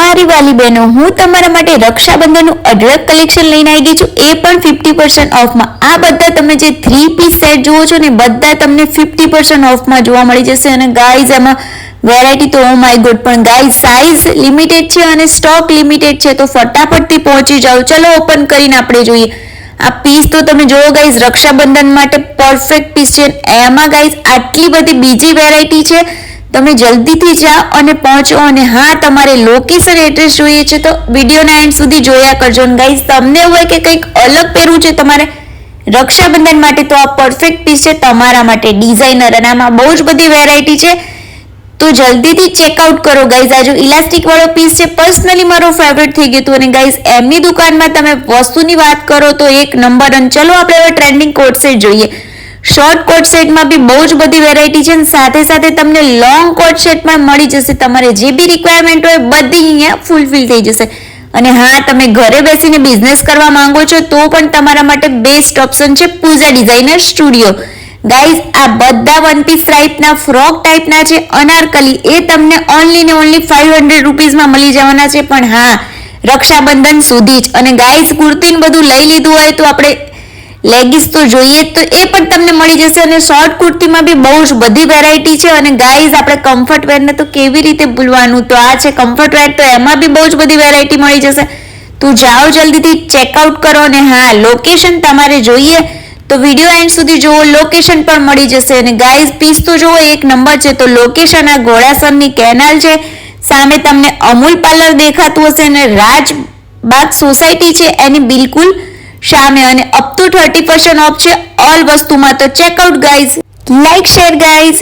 મારી વાલી બહેનો, હું તમારા માટે રક્ષાબંધનનું અઢળક કલેક્શન લઈને આવી ગઈ છું, એ પણ 50% ઓફમાં. આ બધા તમે જે 3 પીસ સેટ જુઓ છો ને, બધા તમને 50% ઓફમાં જોવા મળી જશે. અને ગાઈઝ એમાં વેરાયટી તો ઓ માય ગોડ, પણ ગાઈઝ સાઇઝ લિમિટેડ છે અને સ્ટોક લિમિટેડ છે, તો ફટાફટથી પહોંચી જાઓ. ચલો ઓપન કરીને આપણે જોઈએ. આ પીસ તો તમે જોવો ગાઈઝ, રક્ષાબંધન માટે પરફેક્ટ પીસ છે. એમાં ગાઈઝ આટલી બધી બીજી વેરાયટી છે, તમે જલ્દીથી જાઓ અને પહોંચો. અને હા, તમારે લોકેશન એડ્રેસ જોઈએ છે તો વિડીયોના એન્ડ સુધી જોયા કરજો. અને ગાઈઝ તમને એવું હોય કે કંઈક અલગ પહેરવું છે તમારે રક્ષાબંધન માટે, તો આ પરફેક્ટ પીસ છે તમારા માટે. ડિઝાઇનર અને આમાં બહુ જ બધી વેરાયટી છે, તો જલ્દીથી ચેકઆઉટ કરો ગાઈઝ. આ જો ઇલાસ્ટિક વાળો પીસ છે, પર્સનલી મારો ફેવરેટ થઈ ગયું હતું. અને ગાઈઝ એમની દુકાનમાં તમે વસ્તુની વાત કરો તો એક નંબર. અને ચલો આપણે હવે ટ્રેન્ડિંગ કોટ સેટ જોઈએ. શોર્ટ કોટ સેટમાં બી બહુ જ બધી વેરાયટી છે, અને સાથે સાથે તમને લોંગ કોટ સેટ પણ મળી જશે. તમારે જે બી રિક્વાયરમેન્ટ હોય બધી અહીંયા ફૂલફિલ થઈ જશે. અને હા, તમે ઘરે બેસીને બિઝનેસ કરવા માંગો છો તો પણ તમારા માટે બેસ્ટ ઓપ્શન છે પૂજા ડિઝાઇનર સ્ટુડિયો. ગાઈઝ આ બધા વન પીસ ટાઈપના ફ્રોક ટાઈપના છે, અનારકલી, એ તમને ઓનલી ને ઓનલી 500 રૂપીઝમાં મળી જવાના છે. પણ હા, રક્ષાબંધન સુધી જ. અને ગાઈઝ કુર્તીને બધું લઈ લીધું હોય તો આપણે લેગીસ તો જોઈએ, તો એ પણ તમને મળી જશે. અને શોર્ટ કુર્તીમાં બી બહુ જ બધી વેરાયટી છે. અને ગાઈઝ આપણે કમ્ફર્ટ વેરને તો કેવી રીતે ભૂલવાનું, તો આ છે કમ્ફર્ટ વેર, તો એમાં બી બહુ જ બધી વેરાયટી મળી જશે. તો જાઓ જલ્દીથી ચેકઆઉટ કરો. અને હા, લોકેશન તમારે જોઈએ તો વિડીયો એન્ડ સુધી જુઓ, લોકેશન પણ મળી જશે. અને ગાઈઝ પીસ તો જુઓ એક નંબર છે. તો લોકેશન આ ઘોડાસરની કેનાલ છે, સામે તમને અમૂલ પાર્લર દેખાતું હશે, અને રાજબાગ સોસાયટી છે એની બિલકુલ સામે. અને અપ ટુ 30% ઓફ છે ઓલ વસ્તુમાં. તો checkout guys, like share guys.